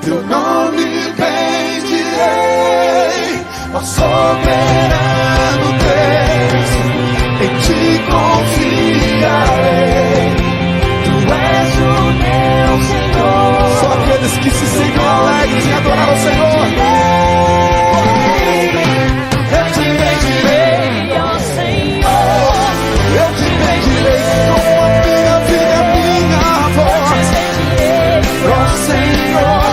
teu nome bendirei, ó soberano Deus, em ti confiarei, tu és o meu Senhor. Só aqueles que se sentem alegres em adorar o Senhor. Eu te bendirei, ó Senhor, eu te bendirei com a minha vida, a minha voz. Ó Senhor,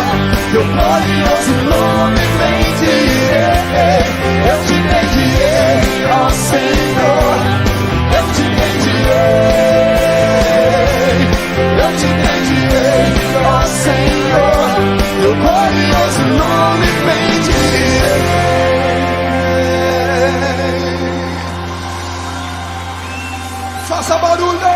teu glorioso nome bendirei, eu te bendirei, ó Senhor, eu te bendirei, eu te bendirei, ó Senhor, teu glorioso nome bendirei. Faça barulho!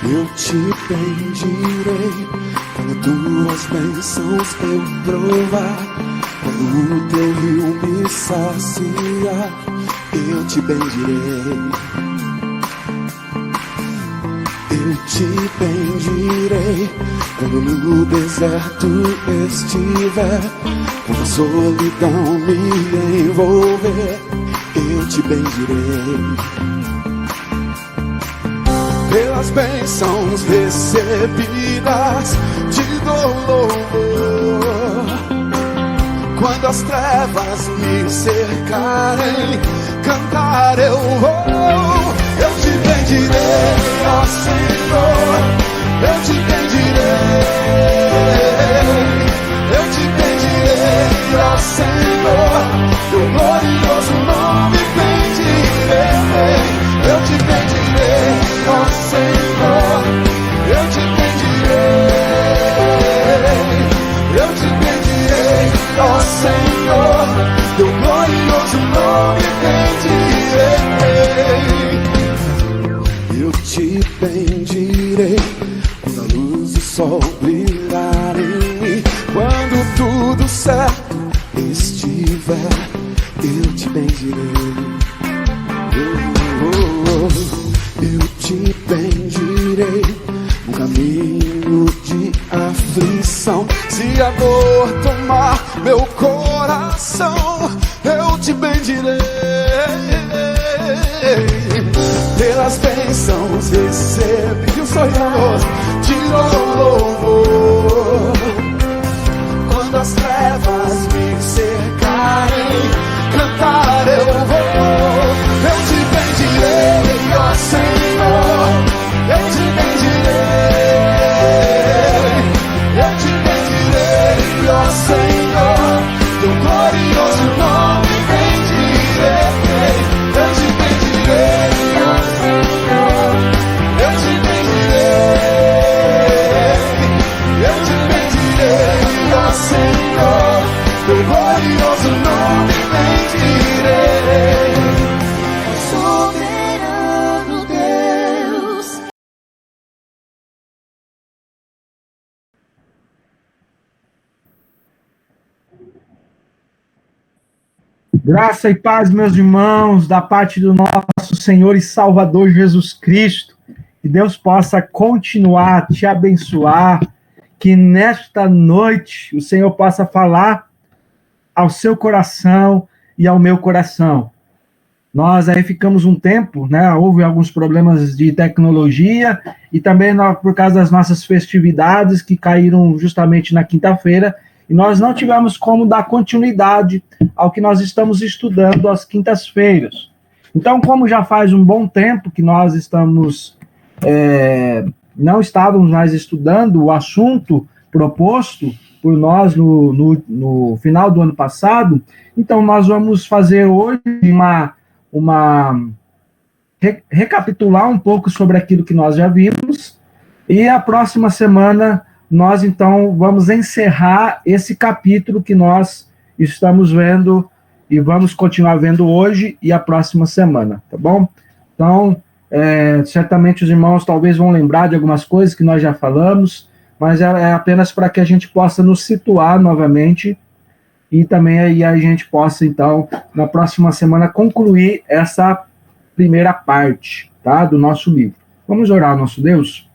Eu te bendirei quando tuas bênçãos eu provar, quando o teu rio me saciar, eu te bendirei. Eu te bendirei quando no deserto estiver, quando a solidão me envolver, eu te bendirei. Pelas bênçãos recebidas te dou louvor. Quando as trevas me cercarem, cantar eu vou. Eu te bendirei, ó Senhor, eu te bendirei, eu te bendirei, ó Senhor, teu glorioso nome bendirei, eu te bendirei, ó Senhor, eu te bendirei, eu te bendirei, ó Senhor, teu glorioso nome bendirei. Eu te bendirei quando a luz do sol brilhar em mim, quando tudo certo estiver, eu te bendirei. Eu te bendirei no caminho de aflição. Se a dor tomar meu coração, eu te bendirei. Pelas bênçãos recebi o Senhor, te dou louvor. Quando as trevas me cercarem, cantar eu vou. Eu te bendirei, ó Senhor, eu te bendirei, eu te bendirei, ó Senhor, teu glorioso nome bendirei, eu te bendirei, ó Senhor, eu te bendirei, eu te bendirei, ó Senhor, teu glorioso nome bendirei. Soberano Deus. Graça e paz, meus irmãos, da parte do nosso Senhor e Salvador Jesus Cristo. Que Deus possa continuar a te abençoar, que nesta noite o Senhor possa falar ao seu coração e ao meu coração. Nós aí ficamos um tempo, né? Houve alguns problemas de tecnologia e também por causa das nossas festividades que caíram justamente na quinta-feira, e nós não tivemos como dar continuidade ao que nós estamos estudando às quintas-feiras. Então, como já faz um bom tempo que nós não estávamos mais estudando o assunto proposto por nós no final do ano passado, então nós vamos fazer hoje recapitular um pouco sobre aquilo que nós já vimos, e a próxima semana nós, então, vamos encerrar esse capítulo que nós estamos vendo e vamos continuar vendo hoje e a próxima semana, tá bom? Então, certamente os irmãos talvez vão lembrar de algumas coisas que nós já falamos, mas é apenas para que a gente possa nos situar novamente e também aí a gente possa, então, na próxima semana, concluir essa primeira parte, tá, do nosso livro. Vamos orar ao nosso Deus?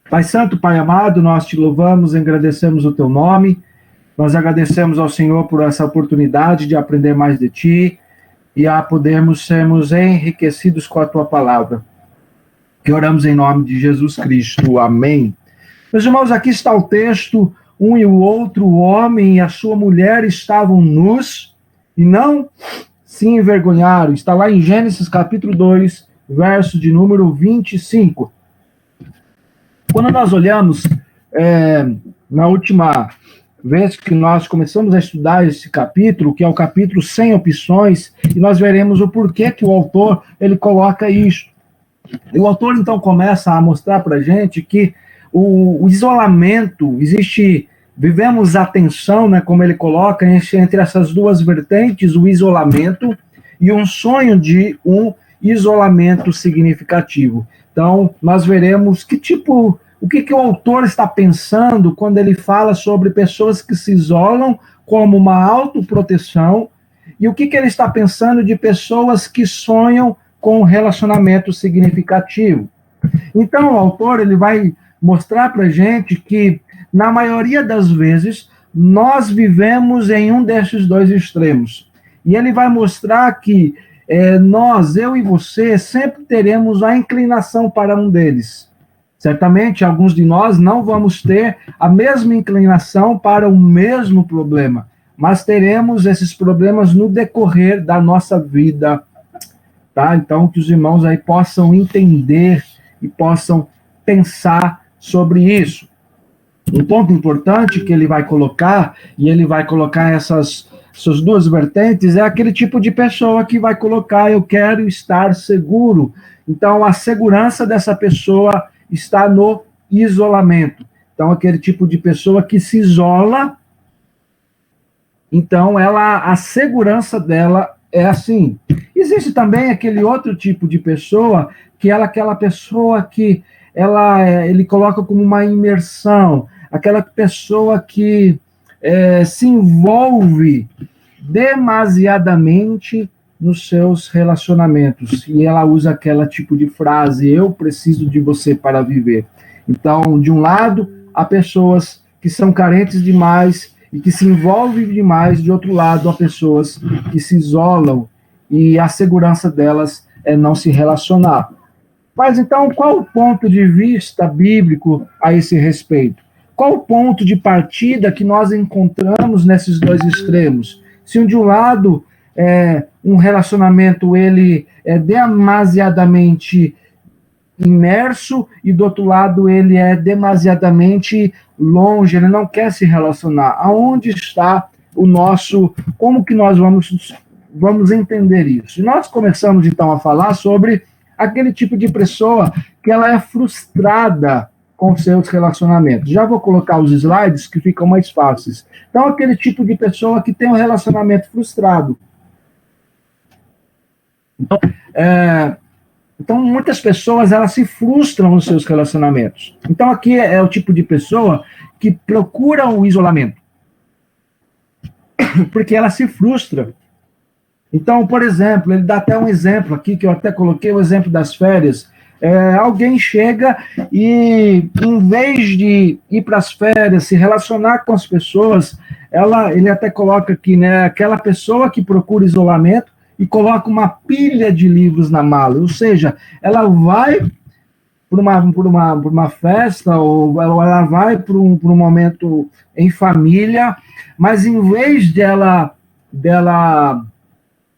Pai Santo, Pai amado, nós te louvamos, agradecemos o teu nome, nós agradecemos ao Senhor por essa oportunidade de aprender mais de ti e a podermos sermos enriquecidos com a tua palavra. Que oramos em nome de Jesus Cristo. Amém. Meus irmãos, aqui está o texto: um e o outro, o homem e a sua mulher, estavam nus e não se envergonharam. Está lá em Gênesis capítulo 2, verso de número 25. Quando nós olhamos, na última vez que nós começamos a estudar esse capítulo, que é o capítulo Sem Opções, e nós veremos o porquê que o autor ele coloca isso. E o autor, então, começa a mostrar para a gente que o isolamento, vivemos a tensão, né, como ele coloca, entre essas duas vertentes, o isolamento e um sonho de um isolamento significativo. Então, nós veremos o que o autor está pensando quando ele fala sobre pessoas que se isolam como uma autoproteção, e o que ele está pensando de pessoas que sonham com um relacionamento significativo. Então, o autor ele vai mostrar para a gente que, na maioria das vezes, nós vivemos em um desses dois extremos. E ele vai mostrar que eu e você, sempre teremos a inclinação para um deles. Certamente, alguns de nós não vamos ter a mesma inclinação para o mesmo problema, mas teremos esses problemas no decorrer da nossa vida, tá? Então, que os irmãos aí possam entender e possam pensar sobre isso. Um ponto importante que ele vai colocar, e ele vai colocar essas duas vertentes, é aquele tipo de pessoa que vai colocar: eu quero estar seguro. Então, a segurança dessa pessoa está no isolamento. Então, aquele tipo de pessoa que se isola, então a segurança dela é assim. Existe também aquele outro tipo de pessoa, que é aquela pessoa que ele coloca como uma imersão, aquela pessoa que se envolve demasiadamente nos seus relacionamentos, e ela usa aquela tipo de frase: eu preciso de você para viver. Então, de um lado, há pessoas que são carentes demais e que se envolvem demais; de outro lado, há pessoas que se isolam e a segurança delas é não se relacionar. Mas então, qual o ponto de vista bíblico a esse respeito? Qual o ponto de partida que nós encontramos nesses dois extremos? Se de um lado um relacionamento ele é demasiadamente imerso e do outro lado ele é demasiadamente longe, ele não quer se relacionar. Aonde está como que nós vamos entender isso? E nós começamos então a falar sobre aquele tipo de pessoa que ela é frustrada com seus relacionamentos. Já vou colocar os slides que ficam mais fáceis. Então, aquele tipo de pessoa que tem um relacionamento frustrado. Então, muitas pessoas elas se frustram nos seus relacionamentos. Então, aqui é o tipo de pessoa que procura o isolamento, porque ela se frustra. Então, por exemplo, ele dá até um exemplo aqui, que eu até coloquei o exemplo das férias. Alguém chega e, em vez de ir para as férias, se relacionar com as pessoas, ele até coloca aqui, né, aquela pessoa que procura isolamento e coloca uma pilha de livros na mala. Ou seja, ela vai por uma festa, ou ela vai por um momento em família, mas em vez dela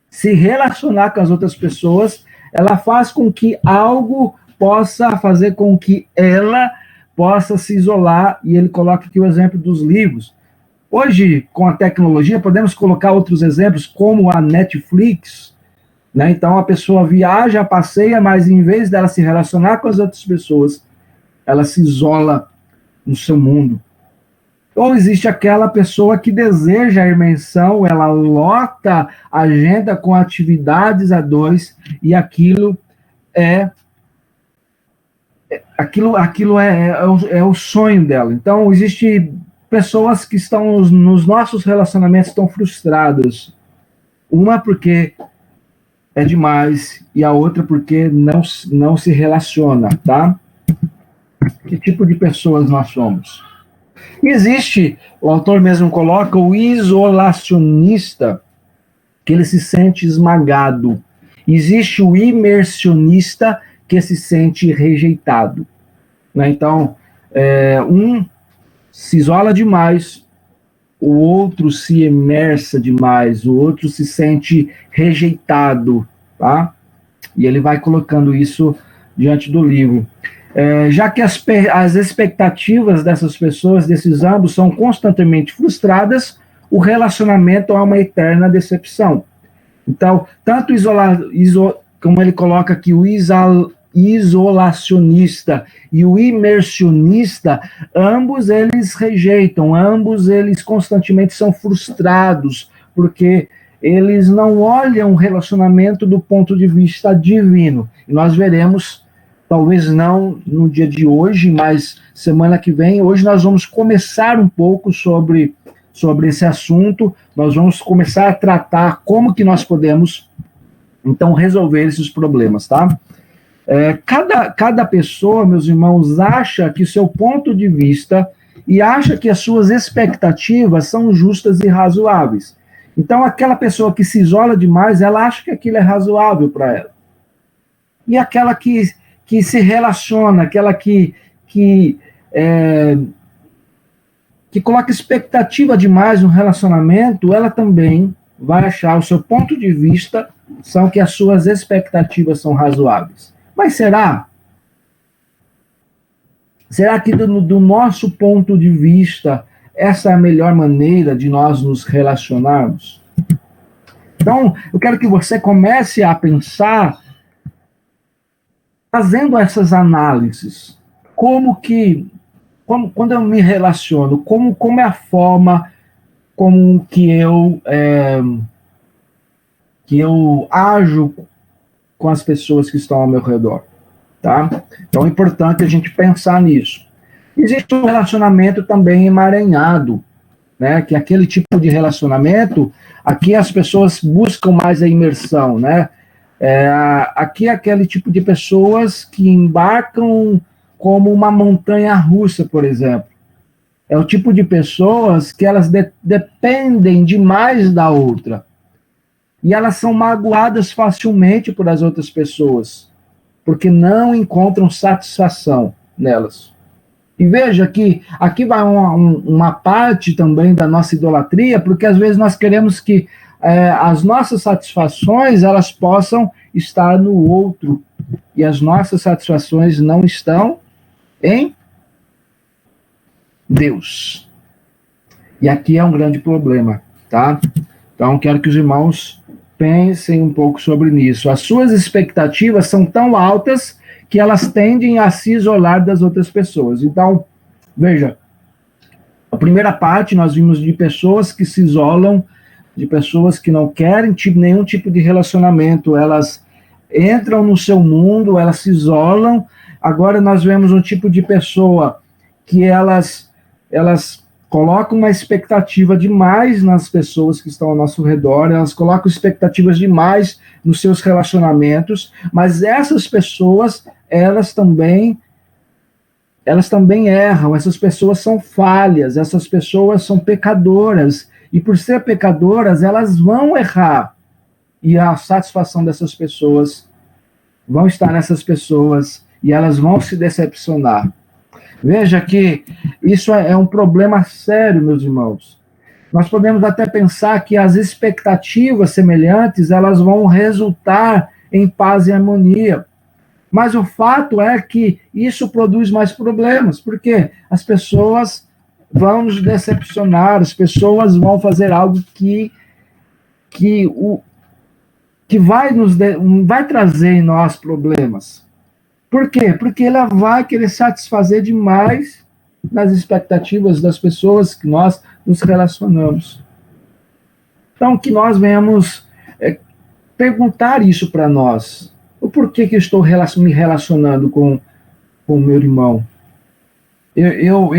se relacionar com as outras pessoas, ela faz com que algo possa fazer com que ela possa se isolar, e ele coloca aqui o exemplo dos livros. Hoje, com a tecnologia, podemos colocar outros exemplos, como a Netflix, né? Então a pessoa viaja, passeia, mas em vez dela se relacionar com as outras pessoas, ela se isola no seu mundo. Ou existe aquela pessoa que deseja a imersão, ela lota a agenda com atividades a dois, e aquilo é o sonho dela. Então, existe pessoas que estão nos nossos relacionamentos estão frustradas. Uma porque é demais e a outra porque não se relaciona, tá? Que tipo de pessoas nós somos? Existe, o autor mesmo coloca, o isolacionista, que ele se sente esmagado. Existe o imersionista, que se sente rejeitado. Né? Então, um se isola demais, o outro se imersa demais, o outro se sente rejeitado, tá? E ele vai colocando isso diante do livro. Já que as expectativas dessas pessoas, desses ambos, são constantemente frustradas, o relacionamento é uma eterna decepção. Então, tanto como ele coloca aqui, o isolacionista e o imersionista, ambos eles rejeitam, ambos eles constantemente são frustrados, porque eles não olham o relacionamento do ponto de vista divino. E nós veremos, talvez não no dia de hoje, mas semana que vem, hoje nós vamos começar um pouco sobre esse assunto, nós vamos começar a tratar como que nós podemos, então, resolver esses problemas, tá? Cada pessoa, meus irmãos, acha que o seu ponto de vista e acha que as suas expectativas são justas e razoáveis. Então, aquela pessoa que se isola demais, ela acha que aquilo é razoável para ela. E aquela que se relaciona, aquela que coloca expectativa demais no relacionamento, ela também vai achar o seu ponto de vista são que as suas expectativas são razoáveis. Mas será? Será que do nosso ponto de vista essa é a melhor maneira de nós nos relacionarmos? Então, eu quero que você comece a pensar fazendo essas análises. Quando eu me relaciono, como é a forma como que eu ajo com as pessoas que estão ao meu redor, tá? Então é importante a gente pensar nisso. Existe um relacionamento também emaranhado, né? Que é aquele tipo de relacionamento, aqui as pessoas buscam mais a imersão, né? Aqui é aquele tipo de pessoas que embarcam como uma montanha russa, por exemplo. É o tipo de pessoas que elas dependem demais da outra. E elas são magoadas facilmente por as outras pessoas, porque não encontram satisfação nelas. E veja que aqui vai uma parte também da nossa idolatria, porque às vezes nós queremos que as nossas satisfações elas possam estar no outro, e as nossas satisfações não estão em Deus. E aqui é um grande problema, tá? Então, quero que os irmãos pensem um pouco sobre isso. As suas expectativas são tão altas que elas tendem a se isolar das outras pessoas. Então, veja, a primeira parte nós vimos de pessoas que se isolam, de pessoas que não querem nenhum tipo de relacionamento, elas entram no seu mundo, elas se isolam. Agora nós vemos um tipo de pessoa que elas colocam uma expectativa demais nas pessoas que estão ao nosso redor, elas colocam expectativas demais nos seus relacionamentos, mas essas pessoas, elas também erram, essas pessoas são falhas, essas pessoas são pecadoras, e por ser pecadoras, elas vão errar, e a satisfação dessas pessoas vão estar nessas pessoas, e elas vão se decepcionar. Veja que isso é um problema sério, meus irmãos. Nós podemos até pensar que as expectativas semelhantes, elas vão resultar em paz e harmonia. Mas o fato é que isso produz mais problemas, porque as pessoas vão nos decepcionar, as pessoas vão fazer algo que que vai trazer em nós problemas. Por quê? Porque ela vai querer satisfazer demais nas expectativas das pessoas que nós nos relacionamos. Então, que nós venhamos perguntar isso para nós. O porquê que eu estou me relacionando com o meu irmão? Eu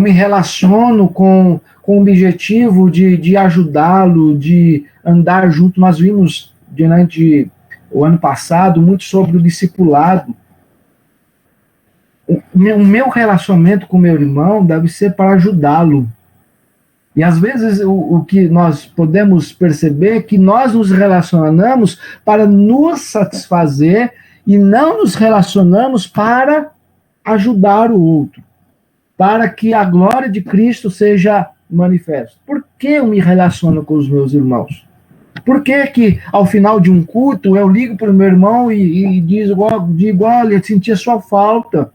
me relaciono com o objetivo de ajudá-lo, de andar junto. Nós vimos, durante o ano passado, muito sobre o discipulado. O meu relacionamento com o meu irmão deve ser para ajudá-lo. E às vezes o que nós podemos perceber é que nós nos relacionamos para nos satisfazer e não nos relacionamos para ajudar o outro, para que a glória de Cristo seja manifesta. Por que eu me relaciono com os meus irmãos? Por que ao final de um culto eu ligo para o meu irmão e digo, olha, eu senti a sua falta?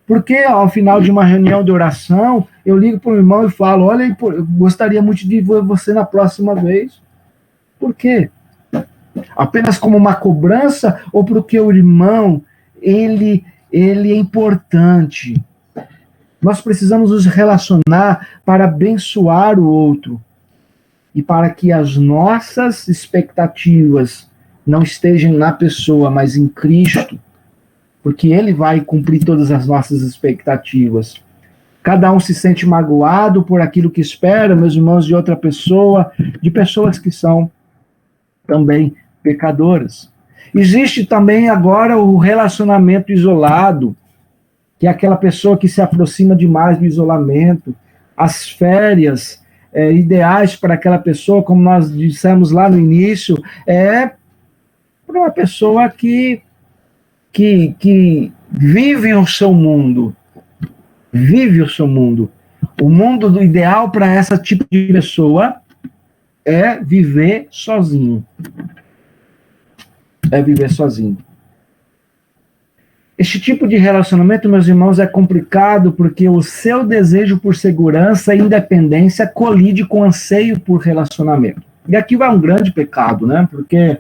Por que ao final de uma reunião de oração eu ligo para o meu irmão e falo, olha, eu gostaria muito de ver você na próxima vez? Por quê? Apenas como uma cobrança ou porque o irmão, ele é importante? Nós precisamos nos relacionar para abençoar o outro e para que as nossas expectativas não estejam na pessoa, mas em Cristo, porque Ele vai cumprir todas as nossas expectativas. Cada um se sente magoado por aquilo que espera, meus irmãos, de outra pessoa, de pessoas que são também pecadoras. Existe também agora o relacionamento isolado, que é aquela pessoa que se aproxima demais do isolamento. As férias ideais para aquela pessoa, como nós dissemos lá no início, é para uma pessoa que vive o seu mundo. Vive o seu mundo. O mundo do ideal para essa tipo de pessoa é viver sozinho. É viver sozinho. Este tipo de relacionamento, meus irmãos, é complicado porque o seu desejo por segurança e independência colide com o anseio por relacionamento. E aqui vai um grande pecado, né? Porque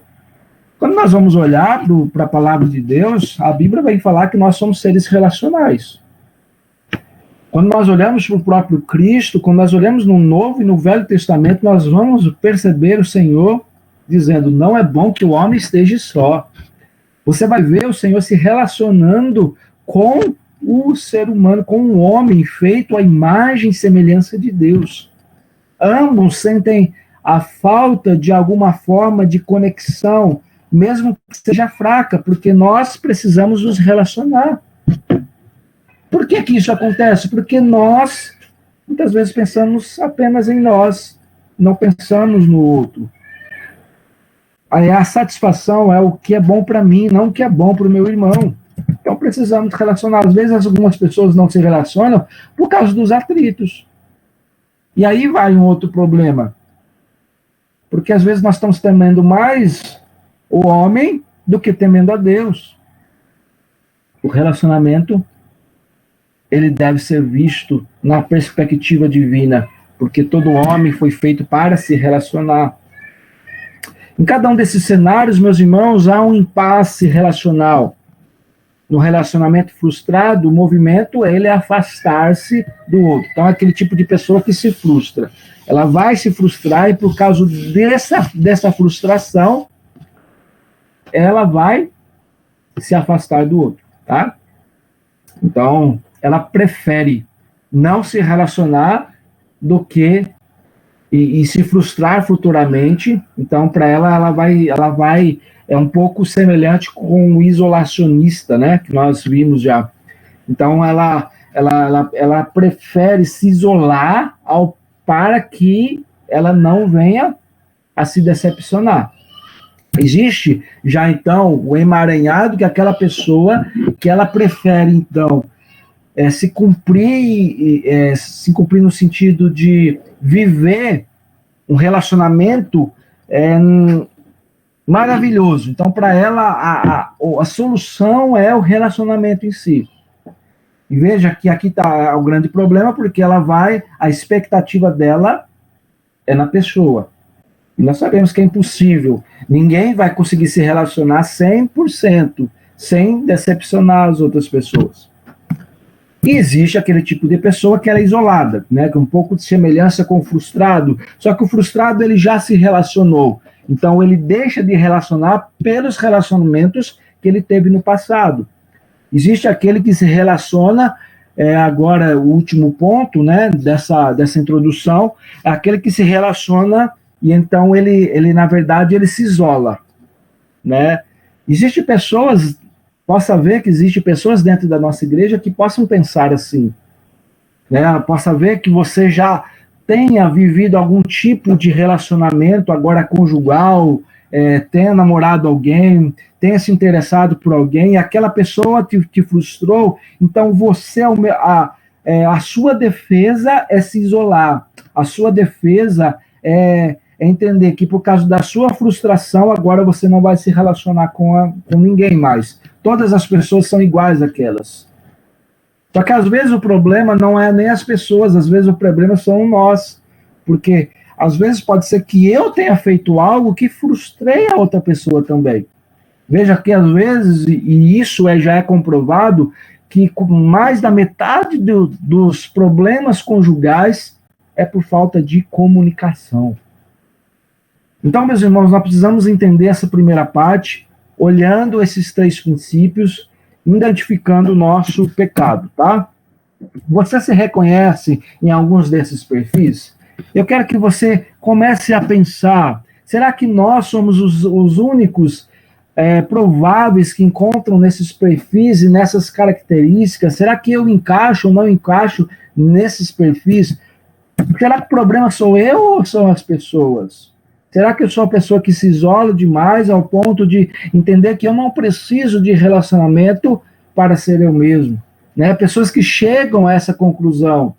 quando nós vamos olhar para a palavra de Deus, a Bíblia vai falar que nós somos seres relacionais. Quando nós olhamos para o próprio Cristo, quando nós olhamos no Novo e no Velho Testamento, nós vamos perceber o Senhor dizendo, não é bom que o homem esteja só. Você vai ver o Senhor se relacionando com o ser humano, com o homem feito à imagem e semelhança de Deus. Ambos sentem a falta de alguma forma de conexão, mesmo que seja fraca, porque nós precisamos nos relacionar. Por que isso acontece? Porque nós, muitas vezes, pensamos apenas em nós, não pensamos no outro. Aí a satisfação é o que é bom para mim, não o que é bom para o meu irmão. Então precisamos relacionar. Às vezes algumas pessoas não se relacionam por causa dos atritos. E aí vai um outro problema. Porque às vezes nós estamos temendo mais o homem do que temendo a Deus. O relacionamento, ele deve ser visto na perspectiva divina, porque todo homem foi feito para se relacionar. Em cada um desses cenários, meus irmãos, há um impasse relacional. No relacionamento frustrado, o movimento ele é afastar-se do outro. Então, é aquele tipo de pessoa que se frustra. Ela vai se frustrar e, por causa dessa frustração, ela vai se afastar do outro, tá? Então, ela prefere não se relacionar do que e se frustrar futuramente. Então, para ela vai é um pouco semelhante com o isolacionista, né, que nós vimos já. Então, ela prefere se isolar para que ela não venha a se decepcionar. Existe já, então, o emaranhado, que é aquela pessoa que ela prefere, então, se cumprir no sentido de viver um relacionamento maravilhoso. Então, para ela, a solução é o relacionamento em si. E veja que aqui está o grande problema, porque a expectativa dela é na pessoa. E nós sabemos que é impossível. Ninguém vai conseguir se relacionar 100% sem decepcionar as outras pessoas. E existe aquele tipo de pessoa que ela é isolada, né, com um pouco de semelhança com o frustrado, só que o frustrado ele já se relacionou, então ele deixa de relacionar pelos relacionamentos que ele teve no passado. Existe aquele que se relaciona, agora o último ponto, né, dessa introdução, é aquele que se relaciona e então ele na verdade ele se isola, né? Existem pessoas, possa ver que existem pessoas dentro da nossa igreja que possam pensar assim, né? Possa ver que você já tenha vivido algum tipo de relacionamento agora conjugal, tenha namorado alguém, tenha se interessado por alguém, e aquela pessoa te frustrou, então você, a sua defesa é se isolar, a sua defesa é entender que por causa da sua frustração, agora você não vai se relacionar com ninguém mais. Todas as pessoas são iguais àquelas. Só que às vezes o problema não é nem as pessoas, às vezes o problema são nós. Porque às vezes pode ser que eu tenha feito algo que frustrei a outra pessoa também. Veja que às vezes, e isso já é comprovado, que mais da metade dos problemas conjugais é por falta de comunicação. Então, meus irmãos, nós precisamos entender essa primeira parte, olhando esses 3 princípios, identificando o nosso pecado, tá? Você se reconhece em alguns desses perfis? Eu quero que você comece a pensar, será que nós somos os únicos prováveis que encontram nesses perfis e nessas características? Será que eu encaixo ou não encaixo nesses perfis? Será que o problema sou eu ou são as pessoas? Será que eu sou a pessoa que se isola demais ao ponto de entender que eu não preciso de relacionamento para ser eu mesmo? Né? Pessoas que chegam a essa conclusão.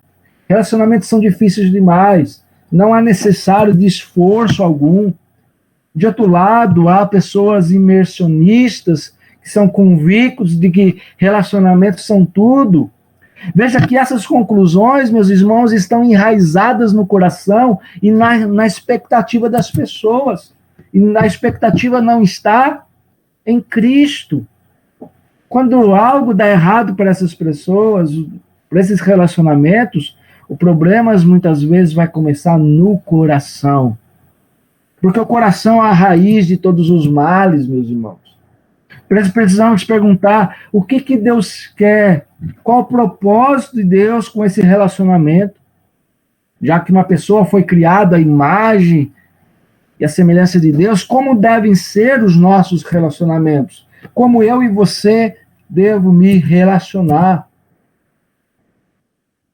Relacionamentos são difíceis demais. Não há necessário de esforço algum. De outro lado, há pessoas imersionistas que são convictos de que relacionamentos são tudo. Veja que essas conclusões, meus irmãos, estão enraizadas no coração e na expectativa das pessoas. E na expectativa não está em Cristo. Quando algo dá errado para essas pessoas, para esses relacionamentos, o problema muitas vezes vai começar no coração. Porque o coração é a raiz de todos os males, meus irmãos. Precisamos perguntar o que Deus quer, qual o propósito de Deus com esse relacionamento, já que uma pessoa foi criada à imagem e à semelhança de Deus, como devem ser os nossos relacionamentos? Como eu e você devo me relacionar?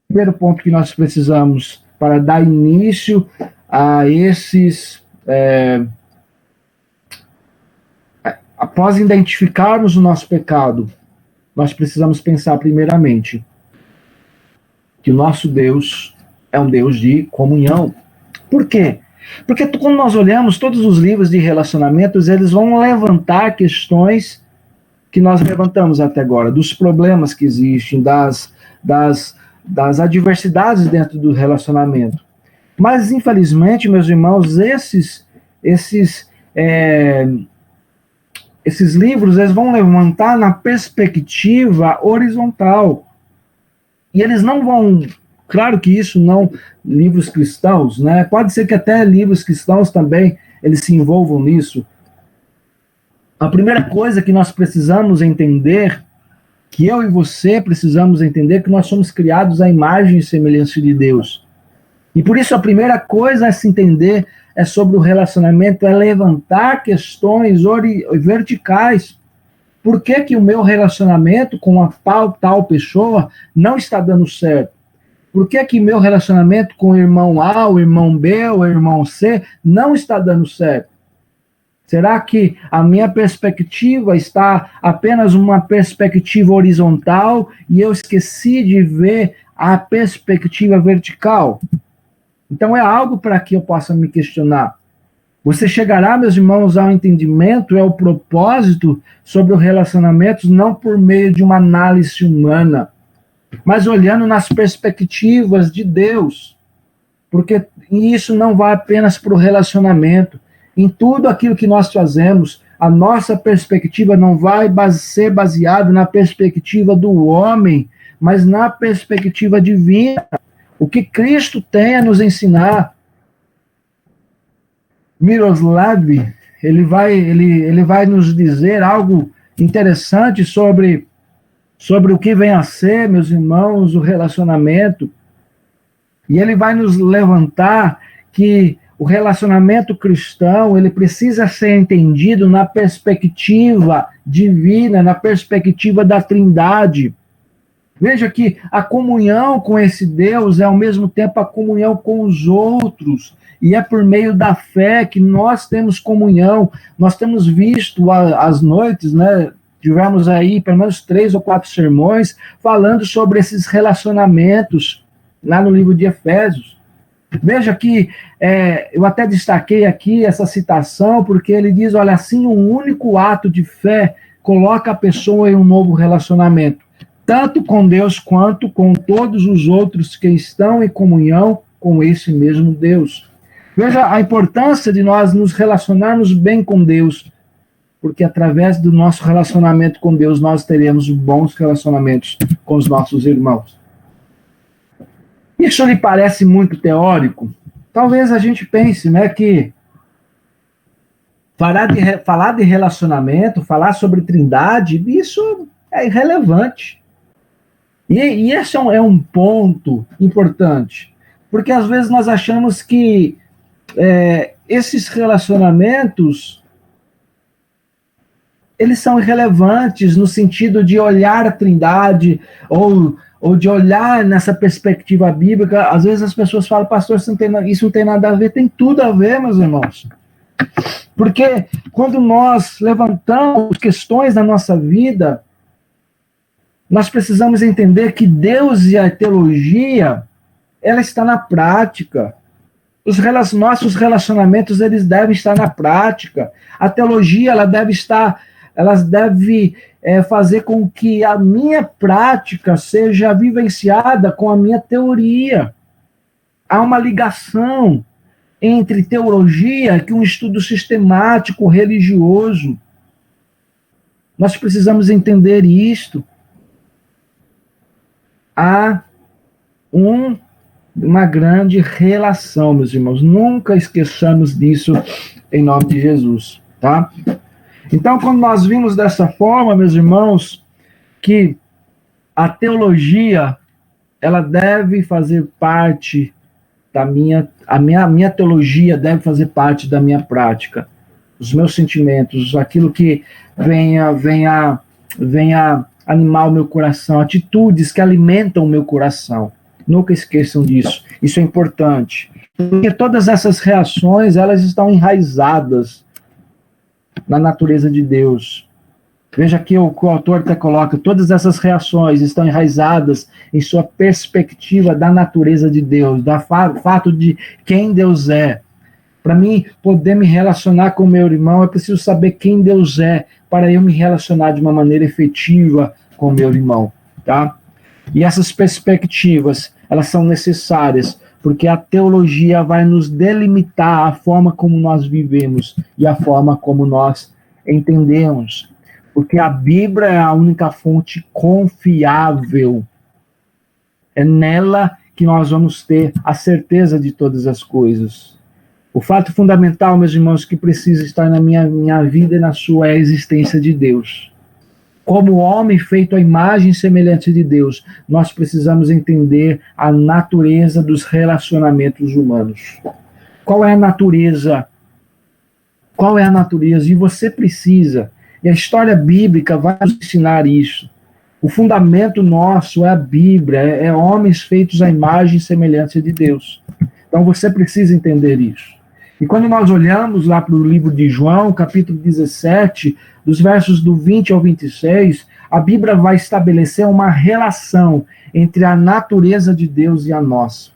Primeiro ponto que nós precisamos para dar início a esses... após identificarmos o nosso pecado, nós precisamos pensar primeiramente que o nosso Deus é um Deus de comunhão. Por quê? Porque quando nós olhamos todos os livros de relacionamentos, eles vão levantar questões que nós levantamos até agora, dos problemas que existem, das adversidades dentro do relacionamento. Mas, infelizmente, meus irmãos, esses livros eles vão levantar na perspectiva horizontal. E eles não vão... Claro que isso não... Livros cristãos, né? Pode ser que até livros cristãos também eles se envolvam nisso. A primeira coisa que nós precisamos entender, que eu e você precisamos entender, que nós somos criados à imagem e semelhança de Deus. E por isso a primeira coisa a se entender é sobre o relacionamento, é levantar questões verticais. Por que o meu relacionamento com a tal pessoa não está dando certo? Por que meu relacionamento com o irmão A, o irmão B, o irmão C não está dando certo? Será que a minha perspectiva está apenas uma perspectiva horizontal e eu esqueci de ver a perspectiva vertical? Então é algo para que eu possa me questionar. Você chegará, meus irmãos, ao entendimento, é o propósito sobre os relacionamentos, não por meio de uma análise humana, mas olhando nas perspectivas de Deus. porque isso não vai apenas para o relacionamento. Em tudo aquilo que nós fazemos, a nossa perspectiva não vai ser baseada na perspectiva do homem, mas na perspectiva divina. O que Cristo tem a nos ensinar. Miroslav, ele vai nos dizer algo interessante sobre o que vem a ser, meus irmãos, o relacionamento. E ele vai nos levantar que o relacionamento cristão, ele precisa ser entendido na perspectiva divina, na perspectiva da Trindade. Veja que a comunhão com esse Deus é ao mesmo tempo a comunhão com os outros. E é por meio da fé que nós temos comunhão. Nós temos visto as noites, né? Tivemos aí pelo menos 3 ou 4 sermões falando sobre esses relacionamentos lá no livro de Efésios. Veja que eu até destaquei aqui essa citação, porque ele diz, olha, assim um único ato de fé coloca a pessoa em um novo relacionamento, tanto com Deus quanto com todos os outros que estão em comunhão com esse mesmo Deus. Veja a importância de nós nos relacionarmos bem com Deus, porque através do nosso relacionamento com Deus nós teremos bons relacionamentos com os nossos irmãos. Isso lhe parece muito teórico? Talvez a gente pense, né, que falar de relacionamento, falar sobre trindade, isso é irrelevante. E esse é um ponto importante, porque às vezes nós achamos que esses relacionamentos, eles são irrelevantes no sentido de olhar a trindade, ou de olhar nessa perspectiva bíblica. Às vezes as pessoas falam, pastor, isso não tem nada a ver. Tem tudo a ver, meus irmãos. Porque quando nós levantamos questões na nossa vida, nós precisamos entender que Deus e a teologia, ela está na prática. Nossos relacionamentos, eles devem estar na prática. A teologia, ela deve fazer com que a minha prática seja vivenciada com a minha teoria. Há uma ligação entre teologia e um estudo sistemático religioso. Nós precisamos entender isto. Há uma grande relação, meus irmãos. Nunca esqueçamos disso em nome de Jesus, tá? Então, quando nós vimos dessa forma, meus irmãos, que a teologia, ela deve fazer parte da minha teologia deve fazer parte da minha prática, os meus sentimentos, aquilo que venha animar o meu coração, atitudes que alimentam o meu coração. Nunca esqueçam disso. Isso é importante. Porque todas essas reações, elas estão enraizadas na natureza de Deus. Veja que o autor até coloca, todas essas reações estão enraizadas em sua perspectiva da natureza de Deus, do fato de quem Deus é. Para mim, poder me relacionar com o meu irmão, eu preciso saber quem Deus é, para eu me relacionar de uma maneira efetiva com o meu irmão, tá? E essas perspectivas, elas são necessárias, porque a teologia vai nos delimitar a forma como nós vivemos e a forma como nós entendemos. Porque a Bíblia é a única fonte confiável. É nela que nós vamos ter a certeza de todas as coisas. O fato fundamental, meus irmãos, que precisa estar na minha vida e na sua é a existência de Deus. Como homem feito à imagem e semelhança de Deus, nós precisamos entender a natureza dos relacionamentos humanos. Qual é a natureza? Qual é a natureza? E você precisa. E a história bíblica vai nos ensinar isso. O fundamento nosso é a Bíblia, é homens feitos à imagem e semelhança de Deus. Então você precisa entender isso. E quando nós olhamos lá para o livro de João, capítulo 17, dos versos do 20 ao 26, a Bíblia vai estabelecer uma relação entre a natureza de Deus e a nossa.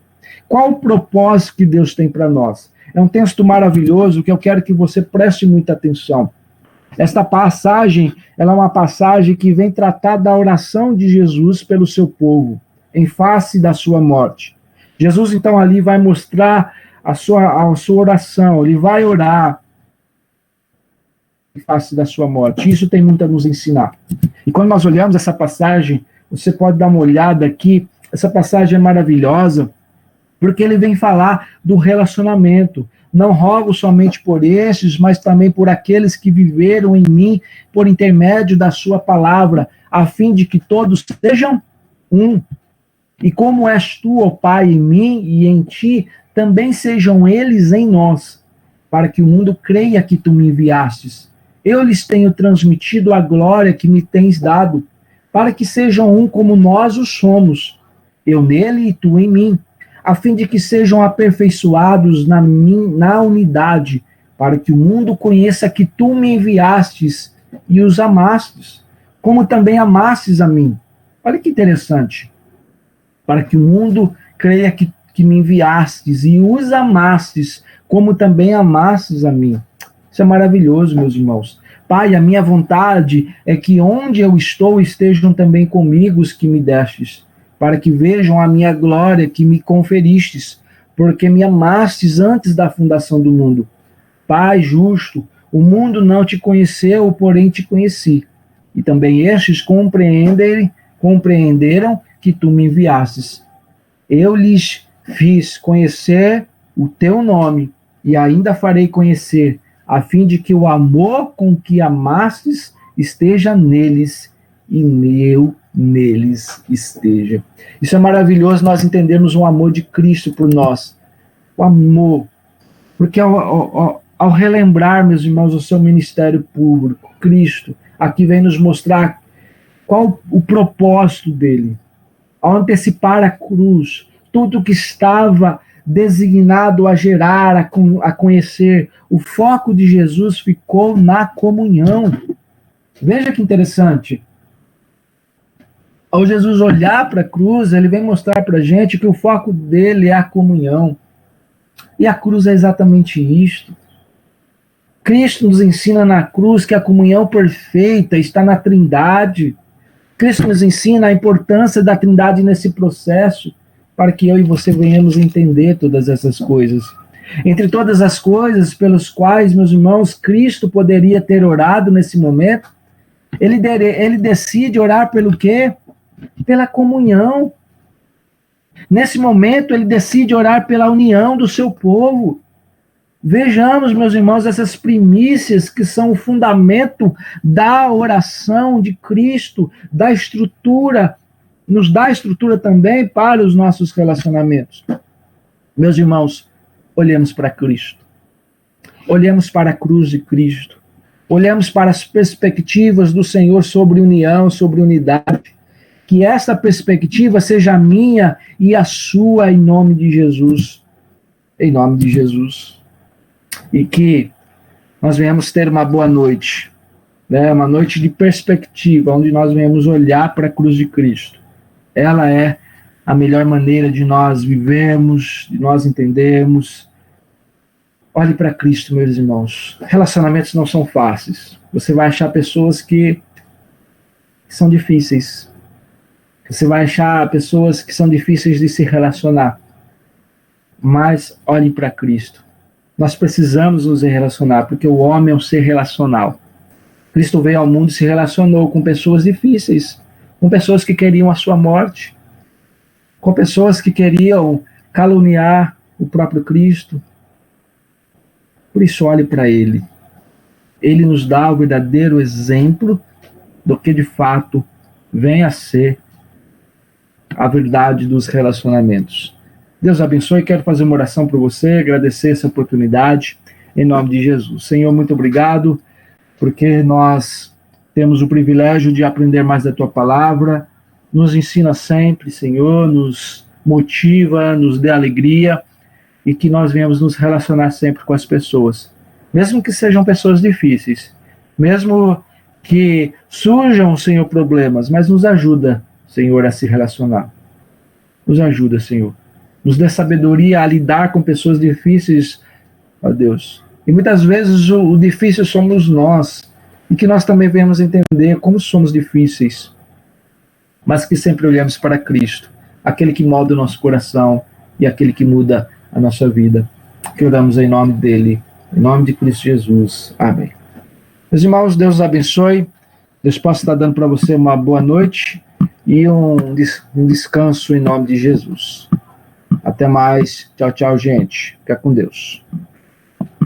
Qual o propósito que Deus tem para nós? É um texto maravilhoso que eu quero que você preste muita atenção. Esta passagem, ela é uma passagem que vem tratar da oração de Jesus pelo seu povo, em face da sua morte. Jesus, então, ali vai mostrar a sua oração, ele vai orar em face da sua morte. Isso tem muito a nos ensinar. E quando nós olhamos essa passagem, você pode dar uma olhada aqui, essa passagem é maravilhosa, porque ele vem falar do relacionamento. Não rogo somente por estes, mas também por aqueles que viveram em mim por intermédio da sua palavra, a fim de que todos sejam um. E como és tu, ó Pai, em mim e em ti, também sejam eles em nós, para que o mundo creia que tu me enviastes. Eu lhes tenho transmitido a glória que me tens dado, para que sejam um como nós o somos, eu nele e tu em mim, a fim de que sejam aperfeiçoados na unidade, para que o mundo conheça que tu me enviastes e os amastes, como também amastes a mim. Olha que interessante. Para que o mundo creia que me enviastes e os amastes, como também amastes a mim. Isso é maravilhoso, meus irmãos. Pai, a minha vontade é que onde eu estou estejam também comigo os que me destes, para que vejam a minha glória que me conferistes, porque me amastes antes da fundação do mundo. Pai justo, o mundo não te conheceu, porém te conheci. E também estes compreenderam que tu me enviastes. Eu lhes fiz conhecer o teu nome, e ainda farei conhecer, a fim de que o amor com que amastes esteja neles, e eu neles esteja. Isso é maravilhoso, nós entendemos o amor de Cristo por nós. O amor. Porque ao relembrar, meus irmãos, o seu ministério público, Cristo, aqui vem nos mostrar qual o propósito dele. Ao antecipar a cruz, tudo que estava designado a gerar, a conhecer, o foco de Jesus ficou na comunhão. Veja que interessante. Ao Jesus olhar para a cruz, ele vem mostrar para a gente que o foco dele é a comunhão. E a cruz é exatamente isto. Cristo nos ensina na cruz que a comunhão perfeita está na Trindade. Cristo nos ensina a importância da Trindade nesse processo, para que eu e você venhamos entender todas essas coisas. Entre todas as coisas pelas quais, meus irmãos, Cristo poderia ter orado nesse momento, ele decide orar pelo quê? Pela comunhão. Nesse momento, ele decide orar pela união do seu povo. Vejamos, meus irmãos, essas primícias que são o fundamento da oração de Cristo, da estrutura, nos dá estrutura também para os nossos relacionamentos. Meus irmãos, olhemos para Cristo. Olhemos para a cruz de Cristo. Olhemos para as perspectivas do Senhor sobre união, sobre unidade. Que essa perspectiva seja a minha e a sua em nome de Jesus. Em nome de Jesus. E que nós venhamos ter uma boa noite, né? Uma noite de perspectiva, onde nós venhamos olhar para a cruz de Cristo. Ela é a melhor maneira de nós vivermos, de nós entendermos. Olhe para Cristo, meus irmãos. Relacionamentos não são fáceis. Você vai achar pessoas que são difíceis. Você vai achar pessoas que são difíceis de se relacionar. Mas olhe para Cristo. Nós precisamos nos relacionar, porque o homem é um ser relacional. Cristo veio ao mundo e se relacionou com pessoas difíceis, com pessoas que queriam a sua morte, com pessoas que queriam caluniar o próprio Cristo. Por isso, olhe para Ele. Ele nos dá o verdadeiro exemplo do que, de fato, vem a ser a verdade dos relacionamentos. Deus abençoe. Quero fazer uma oração para você, agradecer essa oportunidade, em nome de Jesus. Senhor, muito obrigado, porque nós temos o privilégio de aprender mais da Tua palavra. Nos ensina sempre, Senhor, nos motiva, nos dê alegria, e que nós venhamos nos relacionar sempre com as pessoas, mesmo que sejam pessoas difíceis, mesmo que surjam, Senhor, problemas, mas nos ajuda, Senhor, a se relacionar. Nos ajuda, Senhor. Nos dê sabedoria a lidar com pessoas difíceis, ó Deus. E muitas vezes o difícil somos nós. E que nós também venhamos entender como somos difíceis. Mas que sempre olhemos para Cristo. Aquele que molda o nosso coração. e aquele que muda a nossa vida. Que oramos em nome dele, em nome de Cristo Jesus. Amém. Meus irmãos, Deus os abençoe. Deus possa estar dando para você uma boa noite e um descanso em nome de Jesus. Até mais. Tchau, tchau, gente. Fica com Deus.